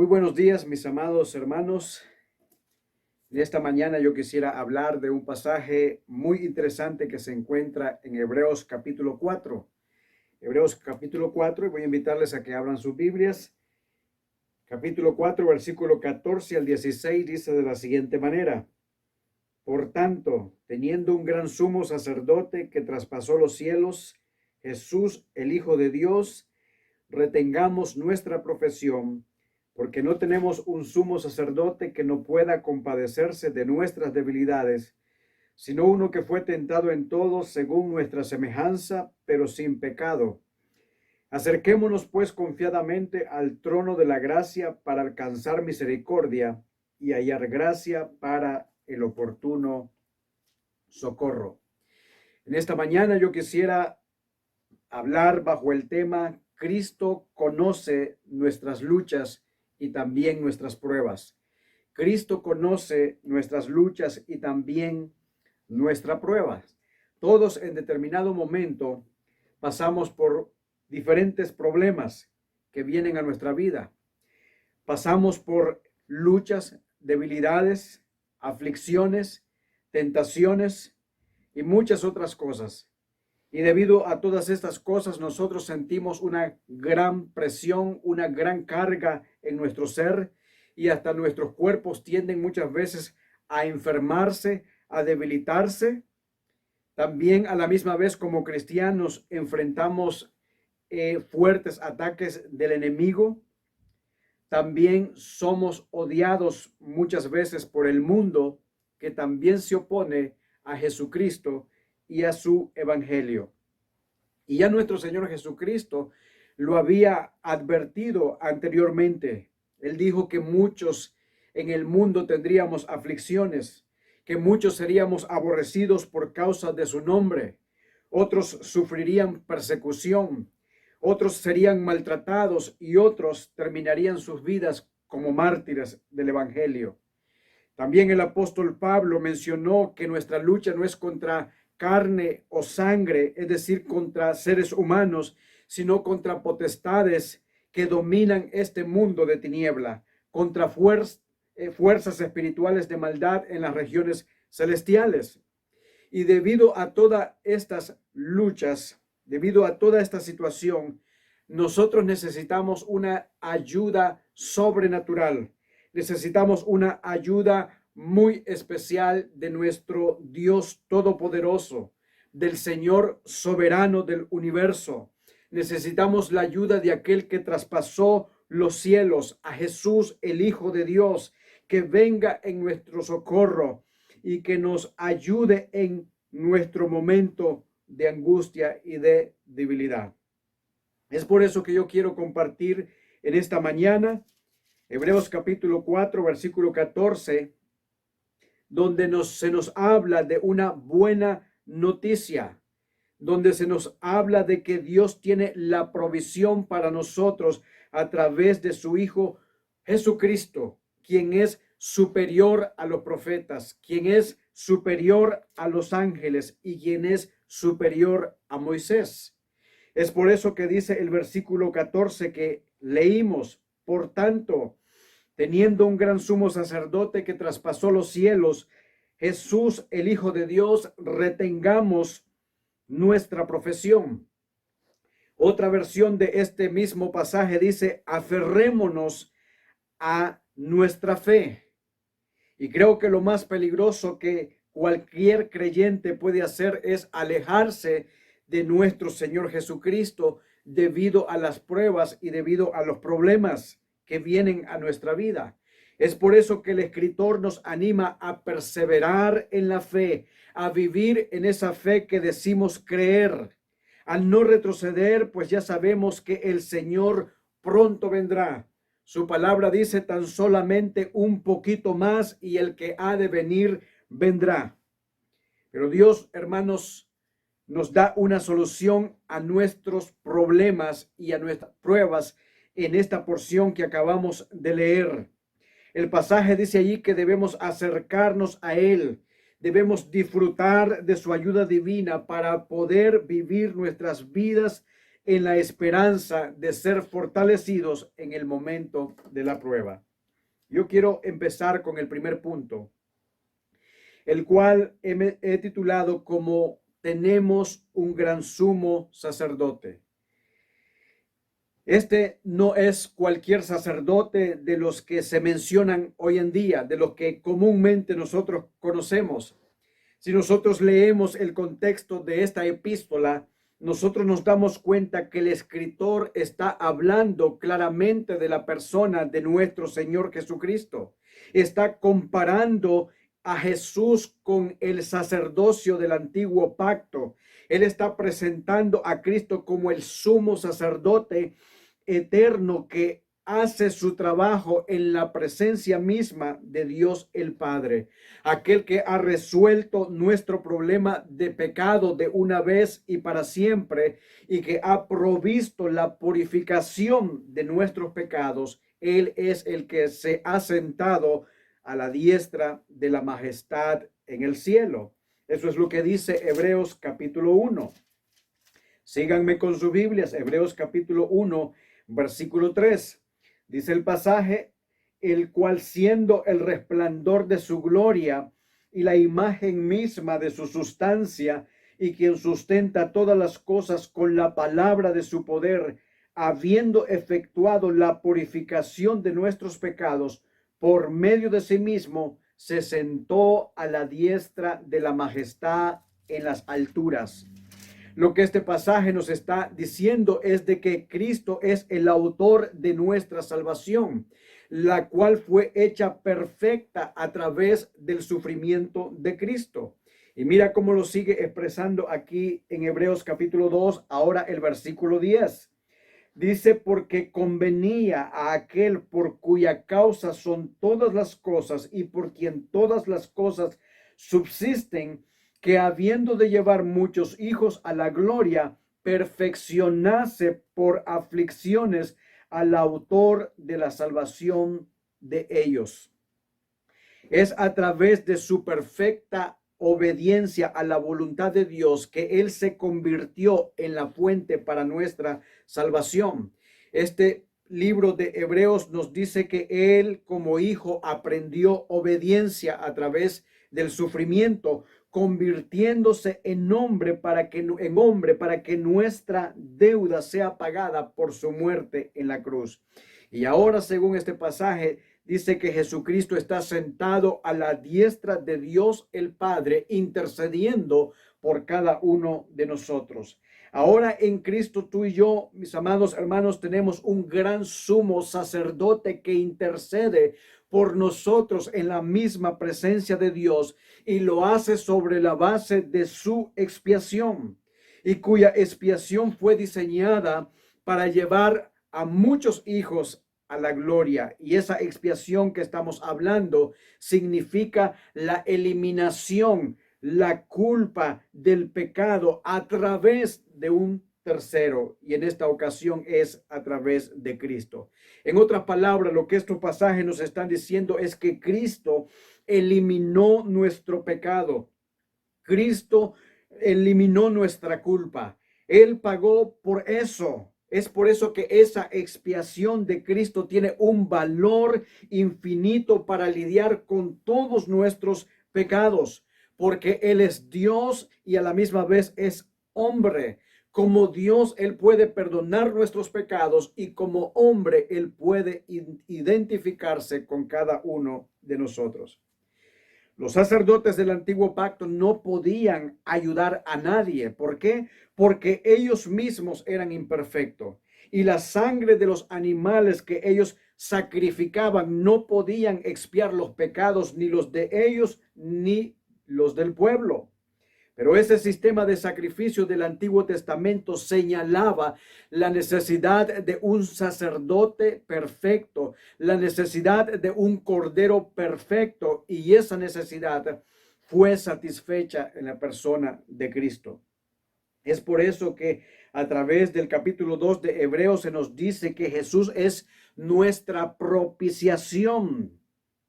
Muy buenos días, mis amados hermanos. En esta mañana yo quisiera hablar de un pasaje muy interesante que se encuentra en Hebreos capítulo 4. Hebreos capítulo 4, y voy a invitarles a que abran sus Biblias. Capítulo 4, versículo 14 al 16 dice de la siguiente manera: Por tanto, teniendo un gran sumo sacerdote que traspasó los cielos, Jesús, el Hijo de Dios, retengamos nuestra profesión, porque no tenemos un sumo sacerdote que no pueda compadecerse de nuestras debilidades, sino uno que fue tentado en todo según nuestra semejanza, pero sin pecado. Acerquémonos pues confiadamente al trono de la gracia para alcanzar misericordia y hallar gracia para el oportuno socorro. En esta mañana yo quisiera hablar bajo el tema: Cristo conoce nuestras luchas y también nuestras pruebas. Cristo conoce nuestras luchas y también nuestras pruebas. Todos en determinado momento pasamos por diferentes problemas que vienen a nuestra vida. Pasamos por luchas, debilidades, aflicciones, tentaciones y muchas otras cosas. Y debido a todas estas cosas, nosotros sentimos una gran presión, una gran carga en nuestro ser, y hasta nuestros cuerpos tienden muchas veces a enfermarse, a debilitarse. También a la misma vez, como cristianos, enfrentamos fuertes ataques del enemigo. También somos odiados muchas veces por el mundo, que también se opone a Jesucristo y a su evangelio. Y ya nuestro Señor Jesucristo lo había advertido anteriormente. Él dijo que muchos en el mundo tendríamos aflicciones, que muchos seríamos aborrecidos por causa de su nombre, otros sufrirían persecución, otros serían maltratados y otros terminarían sus vidas como mártires del evangelio. También el apóstol Pablo mencionó que nuestra lucha no es contra carne o sangre, es decir, contra seres humanos, sino contra potestades que dominan este mundo de tiniebla, contra fuerzas espirituales de maldad en las regiones celestiales. Y debido a todas estas luchas, debido a toda esta situación, nosotros necesitamos una ayuda sobrenatural. Necesitamos una ayuda muy especial de nuestro Dios Todopoderoso, del Señor soberano del universo. Necesitamos la ayuda de aquel que traspasó los cielos, a Jesús, el Hijo de Dios, que venga en nuestro socorro y que nos ayude en nuestro momento de angustia y de debilidad. Es por eso que yo quiero compartir en esta mañana Hebreos capítulo 4, versículo 14, donde se nos habla de una buena noticia, donde se nos habla de que Dios tiene la provisión para nosotros a través de su Hijo Jesucristo, quien es superior a los profetas, quien es superior a los ángeles y quien es superior a Moisés. Es por eso que dice el versículo 14 que leímos: por tanto, teniendo un gran sumo sacerdote que traspasó los cielos, Jesús, el Hijo de Dios, retengamos nuestra profesión. Otra versión de este mismo pasaje dice: aferrémonos a nuestra fe. Y creo que lo más peligroso que cualquier creyente puede hacer es alejarse de nuestro Señor Jesucristo debido a las pruebas y debido a los problemas que vienen a nuestra vida. Es por eso que el escritor nos anima a perseverar en la fe, a vivir en esa fe que decimos creer, a no retroceder, pues ya sabemos que el Señor pronto vendrá. Su palabra dice: tan solamente un poquito más y el que ha de venir vendrá. Pero Dios, hermanos, nos da una solución a nuestros problemas y a nuestras pruebas en esta porción que acabamos de leer. El pasaje dice allí que debemos acercarnos a Él, debemos disfrutar de su ayuda divina para poder vivir nuestras vidas en la esperanza de ser fortalecidos en el momento de la prueba. Yo quiero empezar con el primer punto, el cual he titulado como tenemos un gran sumo sacerdote. Este no es cualquier sacerdote de los que se mencionan hoy en día, de los que comúnmente nosotros conocemos. Si nosotros leemos el contexto de esta epístola, nosotros nos damos cuenta que el escritor está hablando claramente de la persona de nuestro Señor Jesucristo. Está comparando a Jesús con el sacerdocio del antiguo pacto. Él está presentando a Cristo como el sumo sacerdote eterno que hace su trabajo en la presencia misma de Dios el Padre, aquel que ha resuelto nuestro problema de pecado de una vez y para siempre y que ha provisto la purificación de nuestros pecados. Él es el que se ha sentado a la diestra de la majestad en el cielo. Eso es lo que dice Hebreos capítulo 1. Síganme con sus Biblias, Hebreos capítulo 1, versículo 3. Dice el pasaje, el cual siendo el resplandor de su gloria y la imagen misma de su sustancia, y quien sustenta todas las cosas con la palabra de su poder, habiendo efectuado la purificación de nuestros pecados, por medio de sí mismo, se sentó a la diestra de la majestad en las alturas. Lo que este pasaje nos está diciendo es de que Cristo es el autor de nuestra salvación, la cual fue hecha perfecta a través del sufrimiento de Cristo. Y mira cómo lo sigue expresando aquí en Hebreos capítulo 2, ahora el versículo 10. Dice, porque convenía a aquel por cuya causa son todas las cosas y por quien todas las cosas subsisten, que habiendo de llevar muchos hijos a la gloria, perfeccionase por aflicciones al autor de la salvación de ellos. Es a través de su perfecta obediencia a la voluntad de Dios que Él se convirtió en la fuente para nuestra salvación. Este libro de Hebreos nos dice que Él como hijo aprendió obediencia a través del sufrimiento, convirtiéndose en hombre para que nuestra deuda sea pagada por su muerte en la cruz. Y ahora, según este pasaje, dice que Jesucristo está sentado a la diestra de Dios el Padre, intercediendo por cada uno de nosotros. Ahora en Cristo tú y yo, mis amados hermanos, tenemos un gran sumo sacerdote que intercede por nosotros en la misma presencia de Dios, y lo hace sobre la base de su expiación, y cuya expiación fue diseñada para llevar a muchos hijos a la gloria. Y esa expiación que estamos hablando significa la eliminación, la culpa del pecado a través de un tercero, y en esta ocasión es a través de Cristo. En otras palabras, lo que estos pasajes nos están diciendo es que Cristo eliminó nuestro pecado. Cristo eliminó nuestra culpa. Él pagó por eso. Es por eso que esa expiación de Cristo tiene un valor infinito para lidiar con todos nuestros pecados, porque Él es Dios y a la misma vez es hombre. Como Dios, Él puede perdonar nuestros pecados, y como hombre, Él puede identificarse con cada uno de nosotros. Los sacerdotes del antiguo pacto no podían ayudar a nadie. ¿Por qué? Porque ellos mismos eran imperfectos, y la sangre de los animales que ellos sacrificaban no podían expiar los pecados, ni los de ellos ni los del pueblo. Pero ese sistema de sacrificio del Antiguo Testamento señalaba la necesidad de un sacerdote perfecto, la necesidad de un cordero perfecto, y esa necesidad fue satisfecha en la persona de Cristo. Es por eso que a través del capítulo 2 de Hebreos se nos dice que Jesús es nuestra propiciación.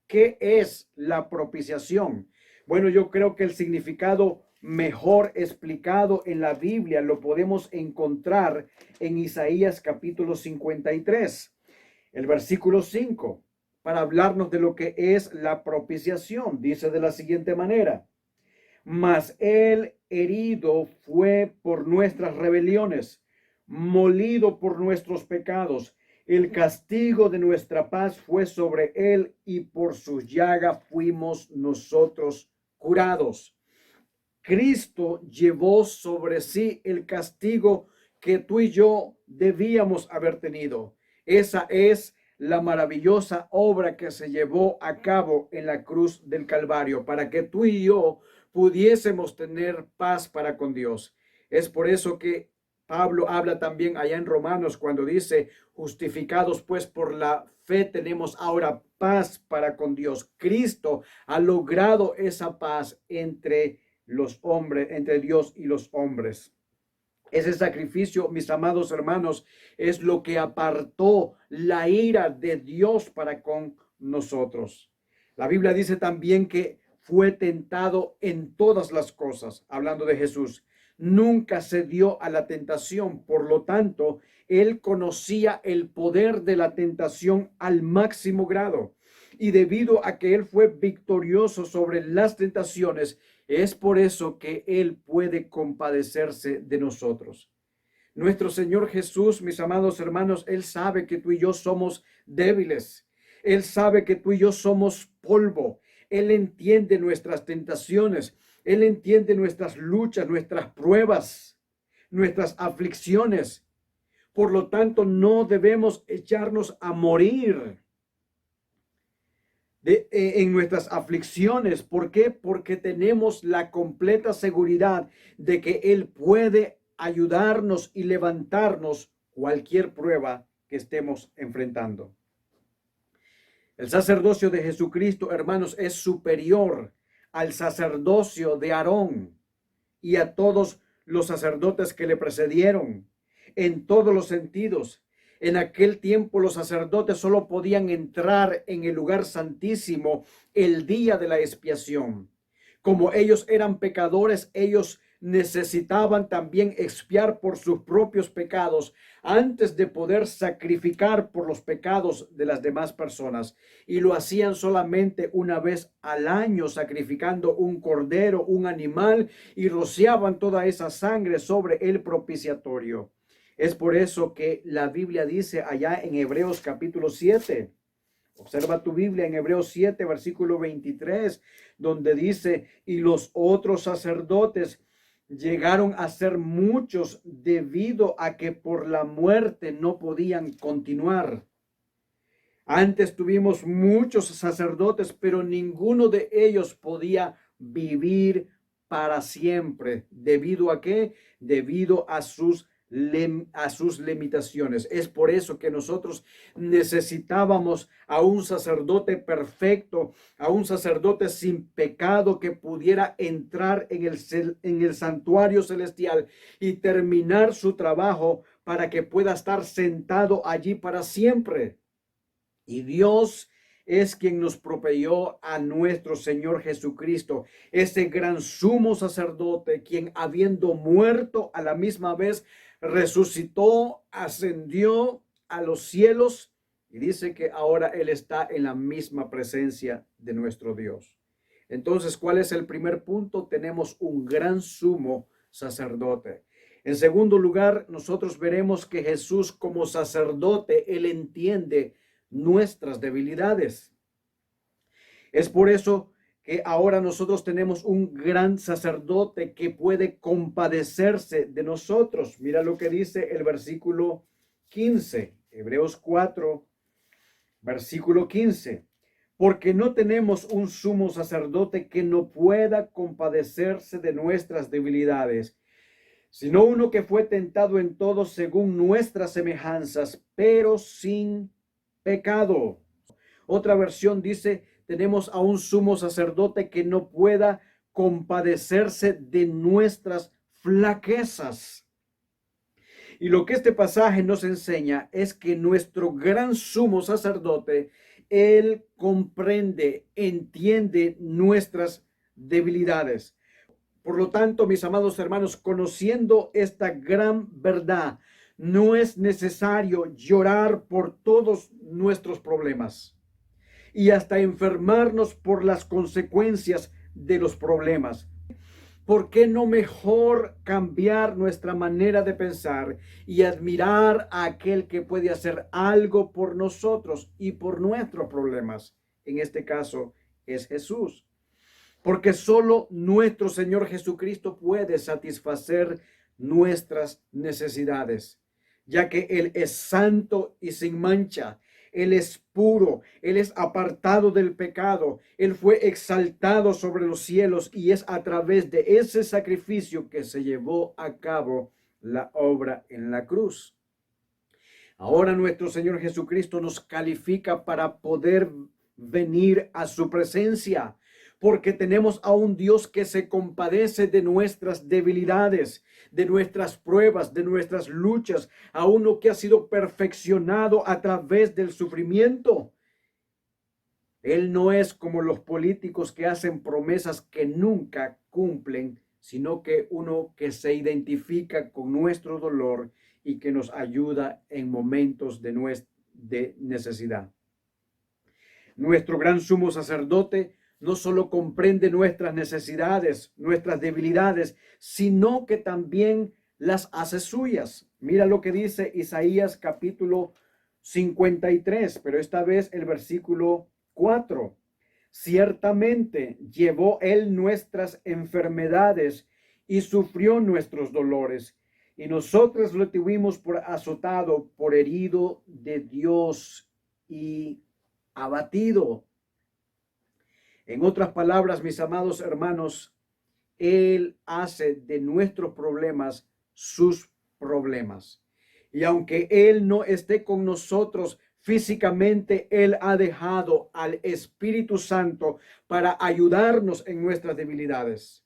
¿Qué es la propiciación? Bueno, yo creo que el significado mejor explicado en la Biblia lo podemos encontrar en Isaías capítulo 53, el versículo 5, para hablarnos de lo que es la propiciación. Dice de la siguiente manera: mas él herido fue por nuestras rebeliones, molido por nuestros pecados. El castigo de nuestra paz fue sobre él, y por su llaga fuimos nosotros curados. Cristo llevó sobre sí el castigo que tú y yo debíamos haber tenido. Esa es la maravillosa obra que se llevó a cabo en la cruz del Calvario, para que tú y yo pudiésemos tener paz para con Dios. Es por eso que Pablo habla también allá en Romanos cuando dice: justificados pues por la fe tenemos ahora paz para con Dios. Cristo ha logrado esa paz entre los hombres, entre Dios y los hombres. Ese sacrificio, mis amados hermanos, es lo que apartó la ira de Dios para con nosotros. La Biblia dice también que fue tentado en todas las cosas, hablando de Jesús. Nunca se dio a la tentación, por lo tanto, él conocía el poder de la tentación al máximo grado. Y debido a que él fue victorioso sobre las tentaciones, es por eso que él puede compadecerse de nosotros. Nuestro Señor Jesús, mis amados hermanos, él sabe que tú y yo somos débiles. Él sabe que tú y yo somos polvo. Él entiende nuestras tentaciones. Él entiende nuestras luchas, nuestras pruebas, nuestras aflicciones. Por lo tanto, no debemos echarnos a morir en nuestras aflicciones. ¿Por qué? Porque tenemos la completa seguridad de que Él puede ayudarnos y levantarnos cualquier prueba que estemos enfrentando. El sacerdocio de Jesucristo, hermanos, es superior al sacerdocio de Aarón y a todos los sacerdotes que le precedieron en todos los sentidos. En aquel tiempo los sacerdotes solo podían entrar en el lugar santísimo el día de la expiación. Como ellos eran pecadores, ellos necesitaban también expiar por sus propios pecados antes de poder sacrificar por los pecados de las demás personas. Y lo hacían solamente una vez al año, sacrificando un cordero, un animal, y rociaban toda esa sangre sobre el propiciatorio. Es por eso que la Biblia dice allá en Hebreos capítulo 7, observa tu Biblia en Hebreos 7, versículo 23, donde dice: y los otros sacerdotes llegaron a ser muchos debido a que por la muerte no podían continuar. Antes tuvimos muchos sacerdotes, pero ninguno de ellos podía vivir para siempre. ¿Debido a qué? Debido a sus limitaciones. Es por eso que nosotros necesitábamos a un sacerdote perfecto, a un sacerdote sin pecado que pudiera entrar en el santuario celestial y terminar su trabajo para que pueda estar sentado allí para siempre. Y Dios es quien nos proveyó a nuestro Señor Jesucristo, ese gran sumo sacerdote, quien habiendo muerto a la misma vez resucitó, ascendió a los cielos, y dice que ahora Él está en la misma presencia de nuestro Dios. Entonces, ¿cuál es el primer punto? Tenemos un gran sumo sacerdote. En segundo lugar, nosotros veremos que Jesús como sacerdote, Él entiende nuestras debilidades. Es por eso que ahora nosotros tenemos un gran sacerdote que puede compadecerse de nosotros. Mira lo que dice el versículo 15, Hebreos 4, versículo 15. Porque no tenemos un sumo sacerdote que no pueda compadecerse de nuestras debilidades, sino uno que fue tentado en todo según nuestras semejanzas, pero sin pecado. Otra versión dice: tenemos a un sumo sacerdote que no pueda compadecerse de nuestras flaquezas. Y lo que este pasaje nos enseña es que nuestro gran sumo sacerdote, él comprende, entiende nuestras debilidades. Por lo tanto, mis amados hermanos, conociendo esta gran verdad, no es necesario llorar por todos nuestros problemas y hasta enfermarnos por las consecuencias de los problemas. ¿Por qué no mejor cambiar nuestra manera de pensar y admirar a aquel que puede hacer algo por nosotros y por nuestros problemas? En este caso es Jesús. Porque solo nuestro Señor Jesucristo puede satisfacer nuestras necesidades, ya que Él es santo y sin mancha. Él es puro, Él es apartado del pecado, Él fue exaltado sobre los cielos y es a través de ese sacrificio que se llevó a cabo la obra en la cruz. Ahora nuestro Señor Jesucristo nos califica para poder venir a su presencia, porque tenemos a un Dios que se compadece de nuestras debilidades, de nuestras pruebas, de nuestras luchas, a uno que ha sido perfeccionado a través del sufrimiento. Él no es como los políticos que hacen promesas que nunca cumplen, sino que uno que se identifica con nuestro dolor y que nos ayuda en momentos de necesidad. Nuestro gran sumo sacerdote no solo comprende nuestras necesidades, nuestras debilidades, sino que también las hace suyas. Mira lo que dice Isaías capítulo 53, pero esta vez el versículo 4. Ciertamente llevó él nuestras enfermedades y sufrió nuestros dolores, y nosotros lo tuvimos por azotado, por herido de Dios y abatido. En otras palabras, mis amados hermanos, Él hace de nuestros problemas sus problemas. Y aunque Él no esté con nosotros físicamente, Él ha dejado al Espíritu Santo para ayudarnos en nuestras debilidades.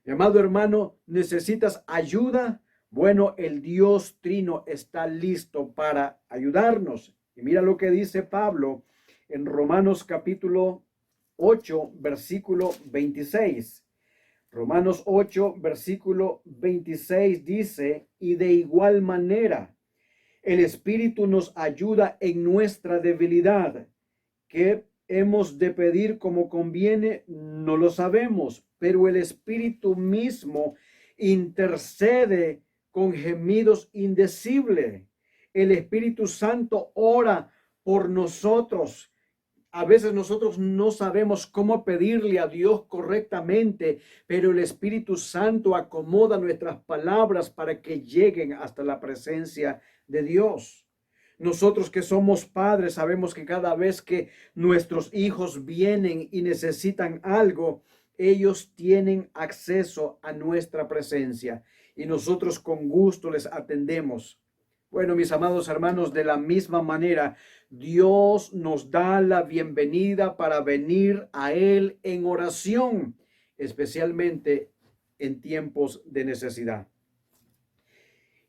Mi amado hermano, ¿necesitas ayuda? Bueno, el Dios Trino está listo para ayudarnos. Y mira lo que dice Pablo en Romanos capítulo 8, versículo 26. Romanos 8, versículo 26 dice, y de igual manera, el Espíritu nos ayuda en nuestra debilidad. ¿Qué hemos de pedir como conviene? No lo sabemos, pero el Espíritu mismo intercede con gemidos indecibles. El Espíritu Santo ora por nosotros. A veces nosotros no sabemos cómo pedirle a Dios correctamente, pero el Espíritu Santo acomoda nuestras palabras para que lleguen hasta la presencia de Dios. Nosotros que somos padres sabemos que cada vez que nuestros hijos vienen y necesitan algo, ellos tienen acceso a nuestra presencia y nosotros con gusto les atendemos. Bueno, mis amados hermanos, de la misma manera, Dios nos da la bienvenida para venir a Él en oración, especialmente en tiempos de necesidad.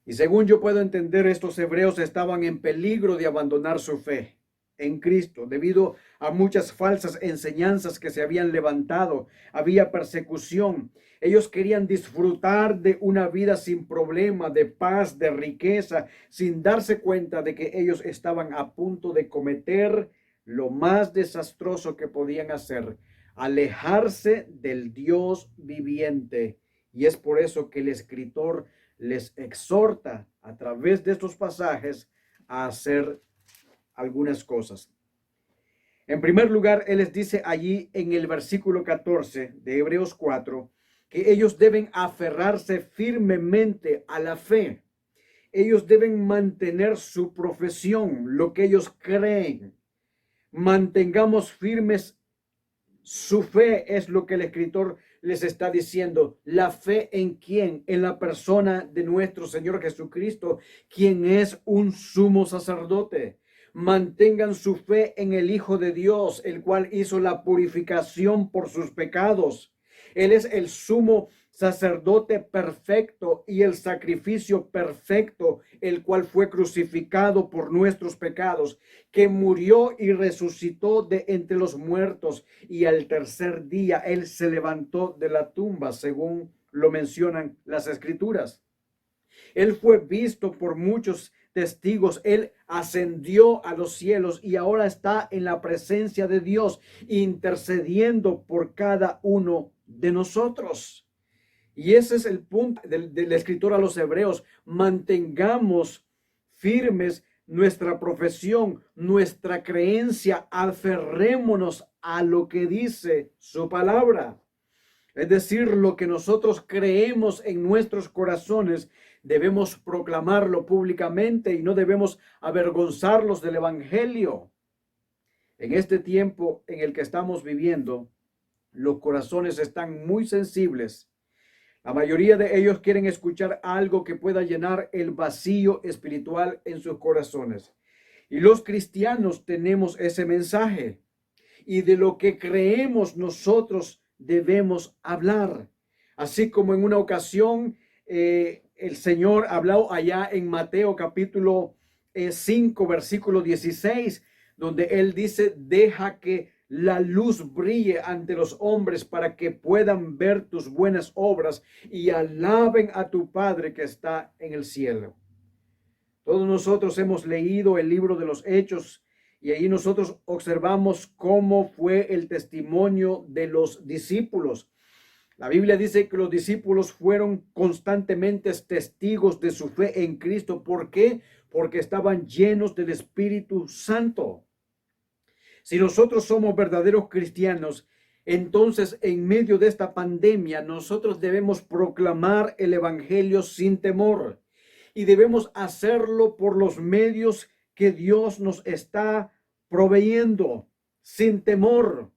Y según yo puedo entender, estos hebreos estaban en peligro de abandonar su fe en Cristo debido a muchas falsas enseñanzas que se habían levantado. Había persecución. Ellos querían disfrutar de una vida sin problema, de paz, de riqueza, sin darse cuenta de que ellos estaban a punto de cometer lo más desastroso que podían hacer, alejarse del Dios viviente. Y es por eso que el escritor les exhorta a través de estos pasajes a hacer algunas cosas. En primer lugar, Él les dice allí en el versículo 14 de Hebreos 4, que ellos deben aferrarse firmemente a la fe. Ellos deben mantener su profesión, lo que ellos creen. Mantengamos firmes su fe, es lo que el escritor les está diciendo. La fe en quién, en la persona de nuestro Señor Jesucristo, quien es un sumo sacerdote. Mantengan su fe en el Hijo de Dios, el cual hizo la purificación por sus pecados. Él es el sumo sacerdote perfecto y el sacrificio perfecto, el cual fue crucificado por nuestros pecados, que murió y resucitó de entre los muertos, y al tercer día Él se levantó de la tumba, según lo mencionan las Escrituras. Él fue visto por muchos testigos. Él ascendió a los cielos y ahora está en la presencia de Dios, intercediendo por cada uno de nosotros. Y ese es el punto del escritor a los Hebreos. Mantengamos firmes nuestra profesión, nuestra creencia, aferrémonos a lo que dice su palabra. Es decir, lo que nosotros creemos en nuestros corazones, debemos proclamarlo públicamente y no debemos avergonzarlos del evangelio. En este tiempo en el que estamos viviendo, los corazones están muy sensibles. La mayoría de ellos quieren escuchar algo que pueda llenar el vacío espiritual en sus corazones. Y los cristianos tenemos ese mensaje. Y de lo que creemos nosotros debemos hablar. Así como en una ocasión el Señor habló allá en Mateo capítulo 5, versículo 16, donde Él dice: deja que la luz brille ante los hombres para que puedan ver tus buenas obras y alaben a tu Padre que está en el cielo. Todos nosotros hemos leído el libro de los Hechos y ahí nosotros observamos cómo fue el testimonio de los discípulos. La Biblia dice que los discípulos fueron constantemente testigos de su fe en Cristo. ¿Por qué? Porque estaban llenos del Espíritu Santo. Si nosotros somos verdaderos cristianos, entonces en medio de esta pandemia nosotros debemos proclamar el evangelio sin temor y debemos hacerlo por los medios que Dios nos está proveyendo, sin temor.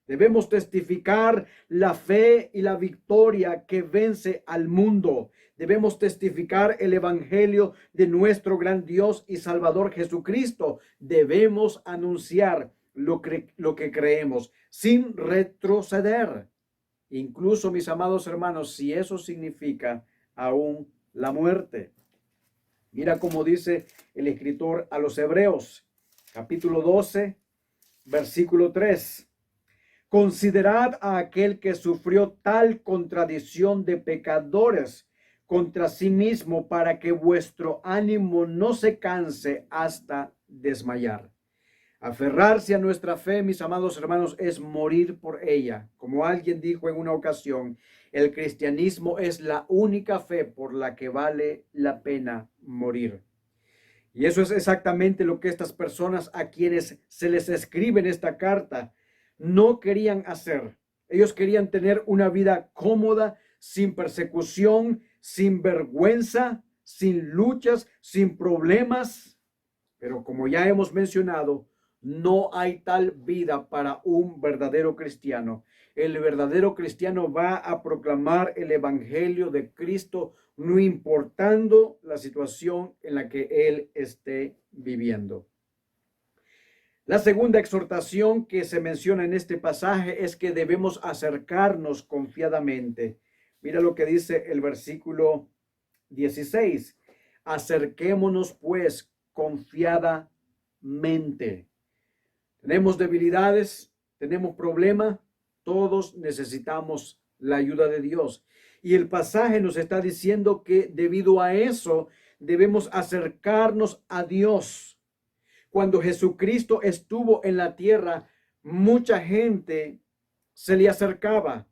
Debemos testificar la fe y la victoria que vence al mundo. Debemos testificar el evangelio de nuestro gran Dios y Salvador Jesucristo. Debemos anunciar lo que creemos sin retroceder. Incluso, mis amados hermanos, si eso significa aún la muerte. Mira cómo dice el escritor a los Hebreos, capítulo 12, versículo 3. Considerad a aquel que sufrió tal contradicción de pecadores contra sí mismo, para que vuestro ánimo no se canse hasta desmayar. Aferrarse a nuestra fe, mis amados hermanos, es morir por ella. Como alguien dijo en una ocasión, el cristianismo es la única fe por la que vale la pena morir. Y eso es exactamente lo que estas personas a quienes se les escribe en esta carta no querían hacer. Ellos querían tener una vida cómoda, sin persecución, sin vergüenza, sin luchas, sin problemas. Pero como ya hemos mencionado, no hay tal vida para un verdadero cristiano. El verdadero cristiano va a proclamar el evangelio de Cristo, no importando la situación en la que él esté viviendo. La segunda exhortación que se menciona en este pasaje es que debemos acercarnos confiadamente. Mira lo que dice el versículo 16. Acerquémonos pues confiadamente. Tenemos debilidades, tenemos problemas, todos necesitamos la ayuda de Dios. Y el pasaje nos está diciendo que debido a eso debemos acercarnos a Dios. Cuando Jesucristo estuvo en la tierra, mucha gente se le acercaba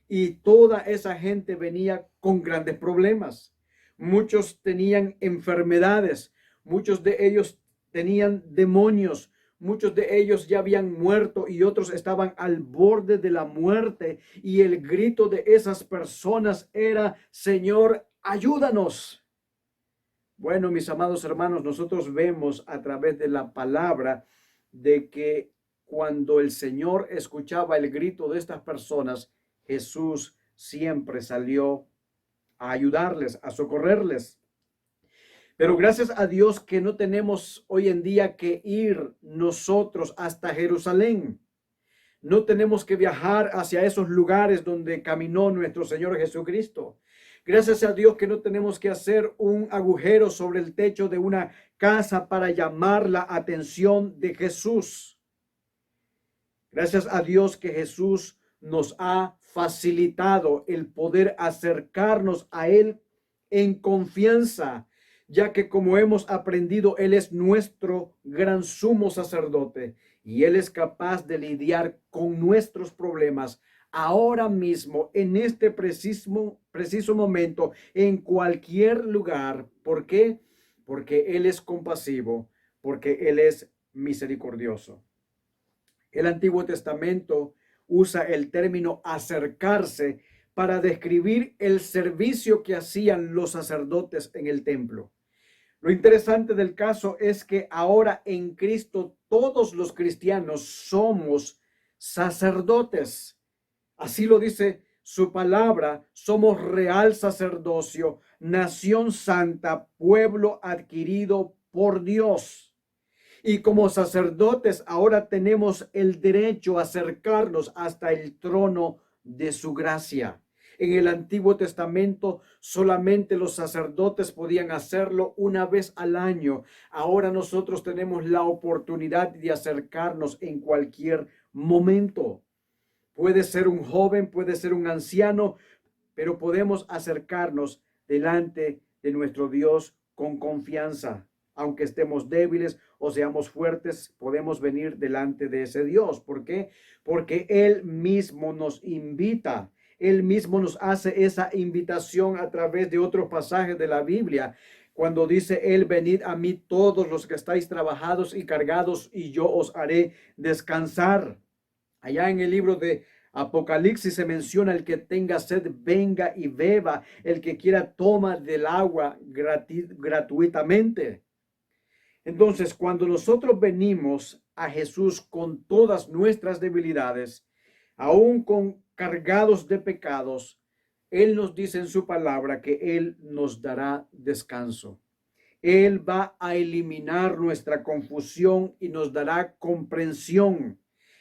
y toda esa gente venía con grandes problemas. Muchos tenían enfermedades, muchos de ellos tenían demonios, muchos de ellos ya habían muerto y otros estaban al borde de la muerte. Y el grito de esas personas era: Señor, ayúdanos. Bueno, mis amados hermanos, nosotros vemos a través de la palabra de que cuando el Señor escuchaba el grito de estas personas, Jesús siempre salió a ayudarles, a socorrerles. Pero gracias a Dios que no tenemos hoy en día que ir nosotros hasta Jerusalén. No tenemos que viajar hacia esos lugares donde caminó nuestro Señor Jesucristo. Gracias a Dios que no tenemos que hacer un agujero sobre el techo de una casa para llamar la atención de Jesús. Gracias a Dios que Jesús nos ha facilitado el poder acercarnos a Él en confianza, ya que como hemos aprendido, Él es nuestro gran sumo sacerdote y Él es capaz de lidiar con nuestros problemas ahora mismo, en este preciso momento, en cualquier lugar. ¿Por qué? Porque Él es compasivo, porque Él es misericordioso. El Antiguo Testamento usa el término acercarse para describir el servicio que hacían los sacerdotes en el templo. Lo interesante del caso es que ahora en Cristo todos los cristianos somos sacerdotes. Así lo dice su palabra, somos real sacerdocio, nación santa, pueblo adquirido por Dios. Y como sacerdotes ahora tenemos el derecho a acercarnos hasta el trono de su gracia. En el Antiguo Testamento solamente los sacerdotes podían hacerlo una vez al año. Ahora nosotros tenemos la oportunidad de acercarnos en cualquier momento. Puede ser un joven, puede ser un anciano, pero podemos acercarnos delante de nuestro Dios con confianza. Aunque estemos débiles o seamos fuertes, podemos venir delante de ese Dios. ¿Por qué? Porque Él mismo nos invita. Él mismo nos hace esa invitación a través de otros pasajes de la Biblia. Cuando dice Él, venid a mí todos los que estáis trabajados y cargados, y yo os haré descansar. Allá en el libro de Apocalipsis se menciona: el que tenga sed, venga y beba. El que quiera, toma del agua gratuitamente. Entonces, cuando nosotros venimos a Jesús con todas nuestras debilidades, aún con cargados de pecados, Él nos dice en su palabra que Él nos dará descanso. Él va a eliminar nuestra confusión y nos dará comprensión.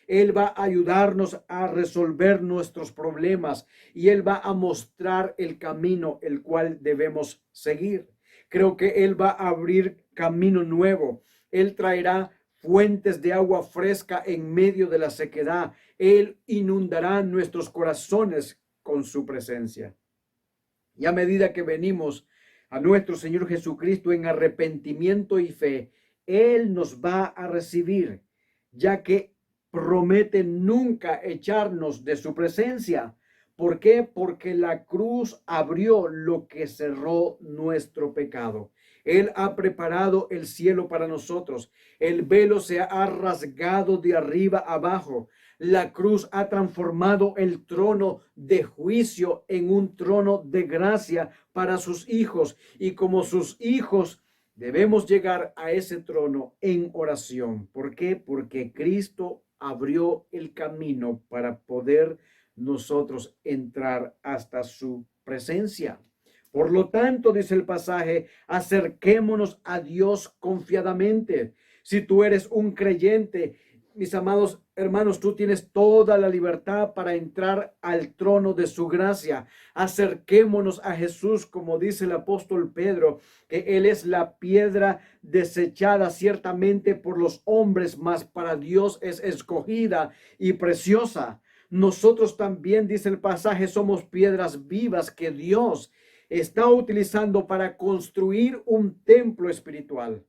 Él va a ayudarnos a resolver nuestros problemas y Él va a mostrar el camino el cual debemos seguir. Creo que Él va a abrir camino nuevo. Él traerá fuentes de agua fresca en medio de la sequedad. Él inundará nuestros corazones con su presencia. Y a medida que venimos a nuestro Señor Jesucristo en arrepentimiento y fe, Él nos va a recibir, ya que promete nunca echarnos de su presencia. ¿Por qué? Porque la cruz abrió lo que cerró nuestro pecado. Él ha preparado el cielo para nosotros. El velo se ha rasgado de arriba abajo. La cruz ha transformado el trono de juicio en un trono de gracia para sus hijos. Y como sus hijos, debemos llegar a ese trono en oración. ¿Por qué? Porque Cristo abrió el camino para poder nosotros entrar hasta su presencia. Por lo tanto, dice el pasaje, acerquémonos a Dios confiadamente. Si tú eres un creyente, mis amados hermanos, tú tienes toda la libertad para entrar al trono de su gracia. Acerquémonos a Jesús, como dice el apóstol Pedro, que Él es la piedra desechada ciertamente por los hombres, mas para Dios es escogida y preciosa. Nosotros también, dice el pasaje, somos piedras vivas que Dios está utilizando para construir un templo espiritual.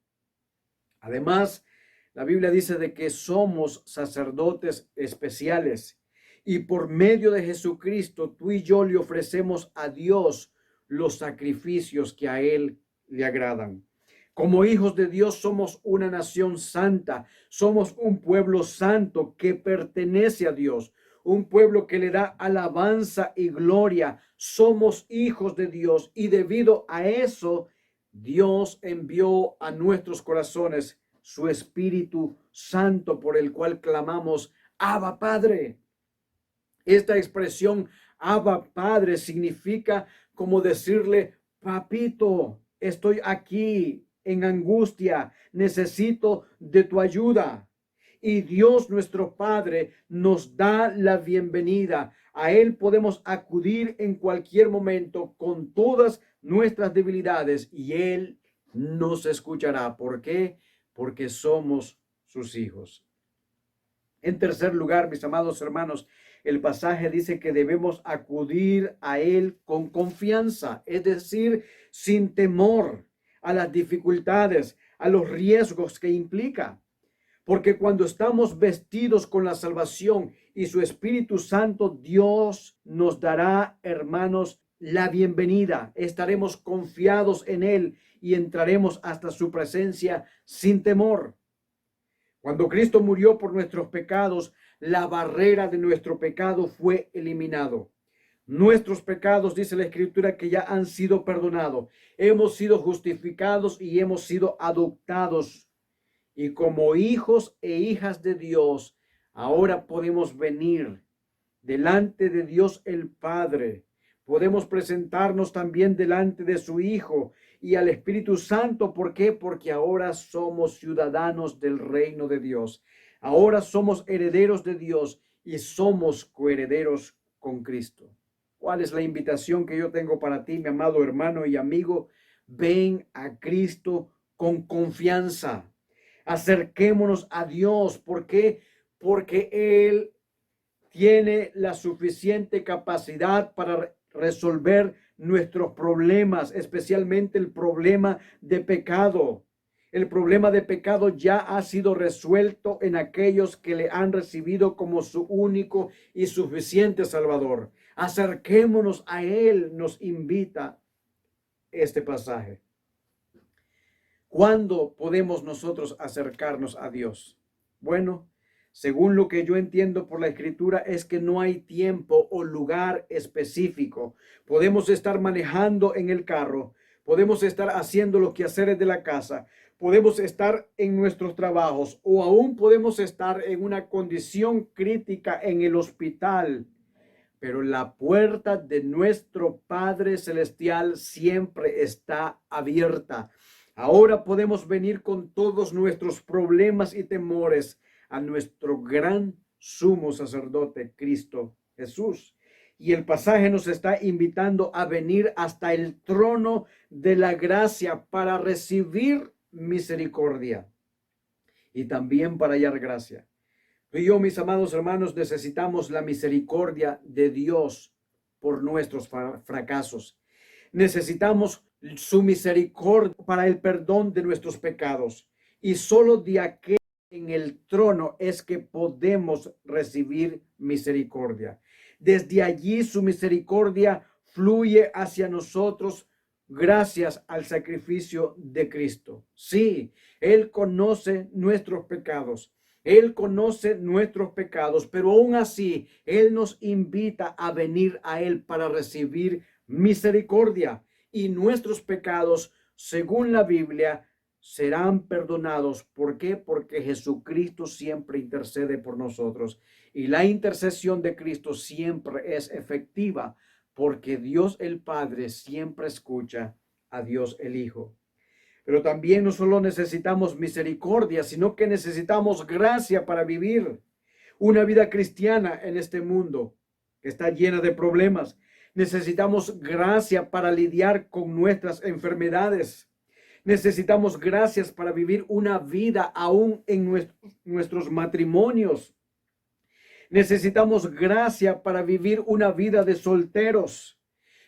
Además, la Biblia dice de que somos sacerdotes especiales y por medio de Jesucristo tú y yo le ofrecemos a Dios los sacrificios que a Él le agradan. Como hijos de Dios somos una nación santa, somos un pueblo santo que pertenece a Dios, un pueblo que le da alabanza y gloria. Somos hijos de Dios y debido a eso Dios envió a nuestros corazones su Espíritu Santo, por el cual clamamos: Abba Padre. Esta expresión Abba Padre significa como decirle: papito, estoy aquí en angustia, necesito de tu ayuda. Y Dios nuestro Padre nos da la bienvenida. A Él podemos acudir en cualquier momento con todas nuestras debilidades y Él nos escuchará. ¿Por qué? Porque somos sus hijos. En tercer lugar, mis amados hermanos, el pasaje dice que debemos acudir a Él con confianza, es decir, sin temor a las dificultades, a los riesgos que implica. Porque cuando estamos vestidos con la salvación y su Espíritu Santo, Dios nos dará, hermanos, la bienvenida. Estaremos confiados en Él y entraremos hasta su presencia sin temor. Cuando Cristo murió por nuestros pecados, la barrera de nuestro pecado fue eliminado. Nuestros pecados, dice la Escritura, que ya han sido perdonados. Hemos sido justificados y hemos sido adoptados. Y como hijos e hijas de Dios, ahora podemos venir delante de Dios el Padre. Podemos presentarnos también delante de su Hijo y al Espíritu Santo. ¿Por qué? Porque ahora somos ciudadanos del reino de Dios. Ahora somos herederos de Dios y somos coherederos con Cristo. ¿Cuál es la invitación que yo tengo para ti, mi amado hermano y amigo? Ven a Cristo con confianza. Acerquémonos a Dios. ¿Por qué? Porque Él tiene la suficiente capacidad para resolver nuestros problemas, especialmente el problema de pecado. El problema de pecado ya ha sido resuelto en aquellos que le han recibido como su único y suficiente Salvador. Acerquémonos a Él, nos invita este pasaje. ¿Cuándo podemos nosotros acercarnos a Dios? Bueno, según lo que yo entiendo por la Escritura, es que no hay tiempo o lugar específico. Podemos estar manejando en el carro, podemos estar haciendo los quehaceres de la casa, podemos estar en nuestros trabajos o aún podemos estar en una condición crítica en el hospital. Pero la puerta de nuestro Padre Celestial siempre está abierta. Ahora podemos venir con todos nuestros problemas y temores a nuestro gran sumo sacerdote, Cristo Jesús. Y el pasaje nos está invitando a venir hasta el trono de la gracia para recibir misericordia y también para hallar gracia. Tú y yo, mis amados hermanos, necesitamos la misericordia de Dios por nuestros fracasos. Necesitamos su misericordia para el perdón de nuestros pecados. Y solo de aquel en el trono es que podemos recibir misericordia. Desde allí su misericordia fluye hacia nosotros gracias al sacrificio de Cristo. Sí, Él conoce nuestros pecados. Él conoce nuestros pecados, pero aún así, Él nos invita a venir a Él para recibir misericordia. Y nuestros pecados, según la Biblia, serán perdonados. ¿Por qué? Porque Jesucristo siempre intercede por nosotros. Y la intercesión de Cristo siempre es efectiva, porque Dios el Padre siempre escucha a Dios el Hijo. Pero también no solo necesitamos misericordia, sino que necesitamos gracia para vivir una vida cristiana en este mundo que está llena de problemas. Necesitamos gracia para lidiar con nuestras enfermedades. Necesitamos gracias para vivir una vida aún en nuestros matrimonios. Necesitamos gracia para vivir una vida de solteros.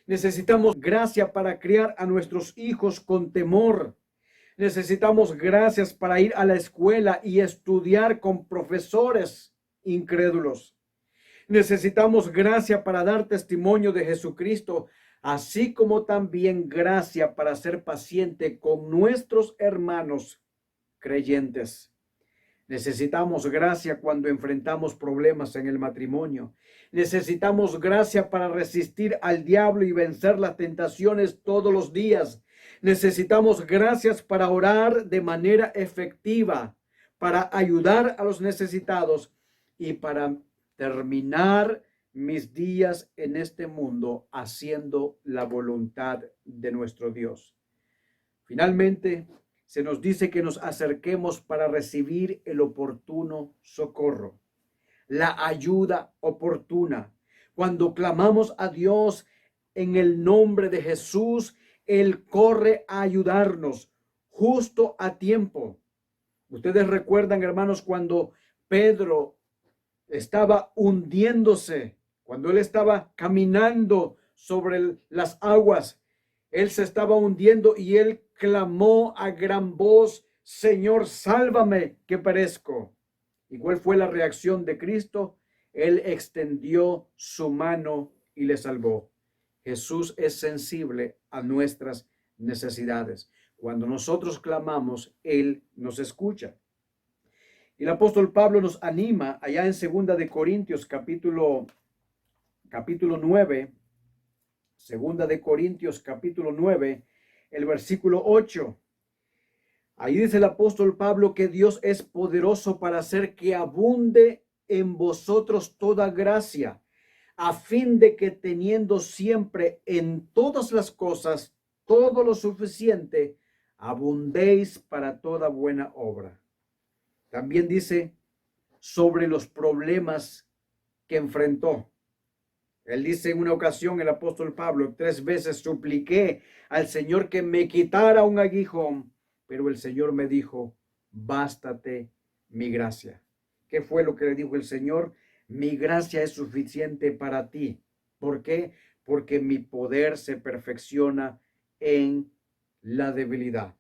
Necesitamos gracia para criar a nuestros hijos con temor. Necesitamos gracias para ir a la escuela y estudiar con profesores incrédulos. Necesitamos gracia para dar testimonio de Jesucristo, así como también gracia para ser paciente con nuestros hermanos creyentes. Necesitamos gracia cuando enfrentamos problemas en el matrimonio. Necesitamos gracia para resistir al diablo y vencer las tentaciones todos los días. Necesitamos gracias para orar de manera efectiva, para ayudar a los necesitados y para terminar mis días en este mundo haciendo la voluntad de nuestro Dios. Finalmente, se nos dice que nos acerquemos para recibir el oportuno socorro, la ayuda oportuna. Cuando clamamos a Dios en el nombre de Jesús, Él corre a ayudarnos justo a tiempo. Ustedes recuerdan, hermanos, cuando Pedro estaba hundiéndose. Cuando él estaba caminando sobre las aguas, él se estaba hundiendo y él clamó a gran voz: Señor, sálvame, que perezco. ¿Y cuál fue la reacción de Cristo? Él extendió su mano y le salvó. Jesús es sensible a nuestras necesidades. Cuando nosotros clamamos, Él nos escucha. Y el apóstol Pablo nos anima allá en 2 capítulo 9, 2 capítulo 9, el versículo 8. Ahí dice el apóstol Pablo que Dios es poderoso para hacer que abunde en vosotros toda gracia, a fin de que teniendo siempre en todas las cosas todo lo suficiente, abundéis para toda buena obra. También dice sobre los problemas que enfrentó. Él dice en una ocasión, el apóstol Pablo: 3 veces supliqué al Señor que me quitara un aguijón, pero el Señor me dijo: bástate mi gracia. ¿Qué fue lo que le dijo el Señor? Mi gracia es suficiente para ti. ¿Por qué? Porque mi poder se perfecciona en la debilidad.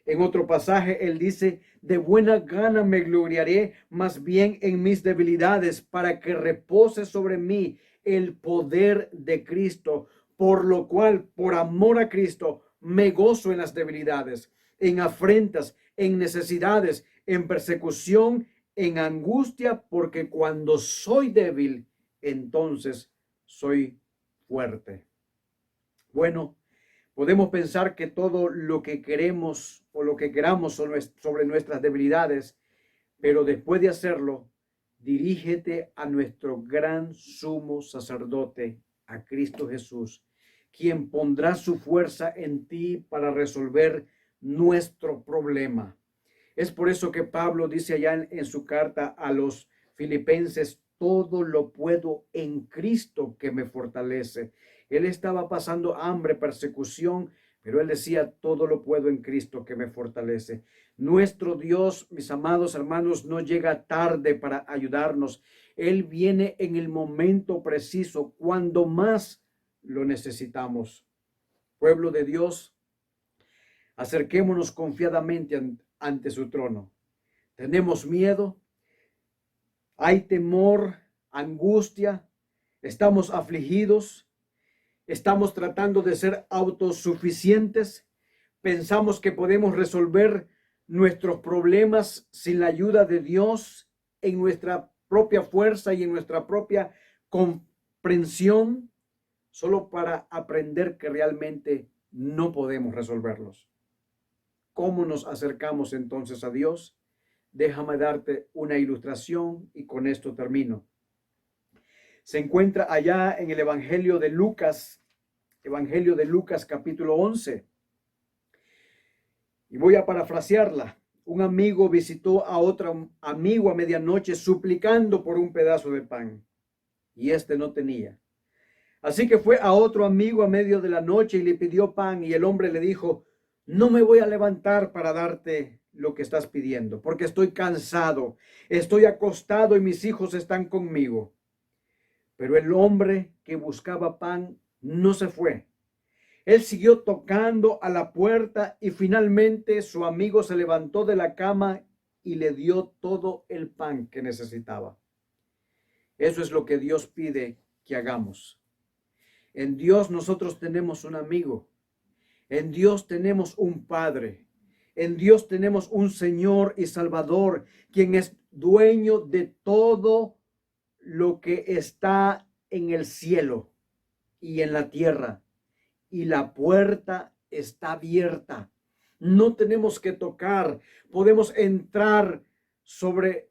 En otro pasaje él dice: de buena gana me gloriaré más bien en mis debilidades, para que repose sobre mí el poder de Cristo, por lo cual, por amor a Cristo, me gozo en las debilidades, en afrentas, en necesidades, en persecución, en angustia, porque cuando soy débil, entonces soy fuerte. Bueno, podemos pensar que todo lo que queremos o lo que queramos sobre nuestras debilidades, pero después de hacerlo, dirígete a nuestro gran sumo sacerdote, a Cristo Jesús, quien pondrá su fuerza en ti para resolver nuestro problema. Es por eso que Pablo dice allá en su carta a los Filipenses: todo lo puedo en Cristo que me fortalece. Él estaba pasando hambre, persecución, pero él decía: todo lo puedo en Cristo que me fortalece. Nuestro Dios, mis amados hermanos, no llega tarde para ayudarnos. Él viene en el momento preciso, cuando más lo necesitamos. Pueblo de Dios, acerquémonos confiadamente ante su trono. Tenemos miedo, hay temor, angustia, estamos afligidos, estamos tratando de ser autosuficientes, pensamos que podemos resolver nuestros problemas sin la ayuda de Dios, en nuestra propia fuerza y en nuestra propia comprensión, solo para aprender que realmente no podemos resolverlos. ¿Cómo nos acercamos entonces a Dios? Déjame darte una ilustración y con esto termino. Se encuentra allá en el Evangelio de Lucas capítulo 11. Y voy a parafrasearla. Un amigo visitó a otro amigo a medianoche suplicando por un pedazo de pan, y éste no tenía. Así que fue a otro amigo a medio de la noche y le pidió pan, y el hombre le dijo: no me voy a levantar para darte lo que estás pidiendo, porque estoy cansado, estoy acostado y mis hijos están conmigo. Pero el hombre que buscaba pan no se fue. Él siguió tocando a la puerta y finalmente su amigo se levantó de la cama y le dio todo el pan que necesitaba. Eso es lo que Dios pide que hagamos. En Dios nosotros tenemos un amigo. En Dios tenemos un Padre. En Dios tenemos un Señor y Salvador, quien es dueño de todo lo que está en el cielo y en la tierra. Y la puerta está abierta. No tenemos que tocar. Podemos entrar sobre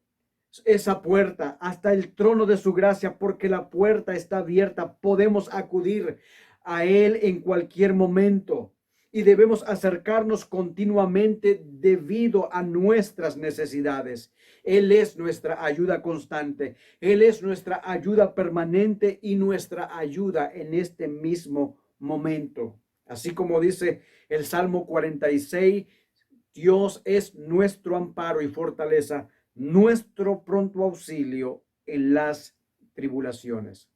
esa puerta hasta el trono de su gracia, porque la puerta está abierta. Podemos acudir a Él en cualquier momento. Y debemos acercarnos continuamente debido a nuestras necesidades. Él es nuestra ayuda constante. Él es nuestra ayuda permanente y nuestra ayuda en este mismo momento. Así como dice el Salmo 46, Dios es nuestro amparo y fortaleza, nuestro pronto auxilio en las tribulaciones.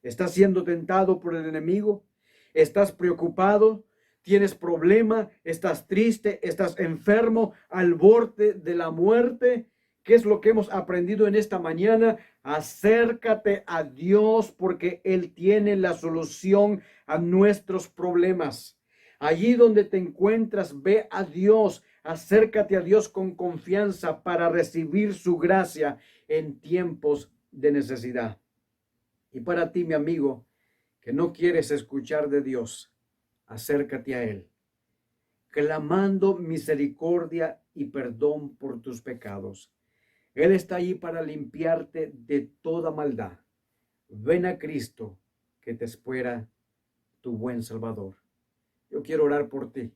¿Estás siendo tentado por el enemigo? ¿Estás preocupado? ¿Tienes problema? ¿Estás triste? ¿Estás enfermo al borde de la muerte? ¿Qué es lo que hemos aprendido en esta mañana? Acércate a Dios porque Él tiene la solución a nuestros problemas. Allí donde te encuentras, ve a Dios, acércate a Dios con confianza para recibir su gracia en tiempos de necesidad. Y para ti, mi amigo, que no quieres escuchar de Dios, acércate a Él, clamando misericordia y perdón por tus pecados. Él está allí para limpiarte de toda maldad. Ven a Cristo, que te espera tu buen Salvador. Yo quiero orar por ti.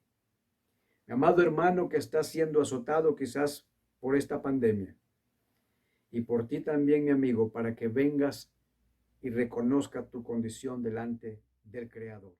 Mi amado hermano que está siendo azotado quizás por esta pandemia. Y por ti también, mi amigo, para que vengas y reconozca tu condición delante del Creador.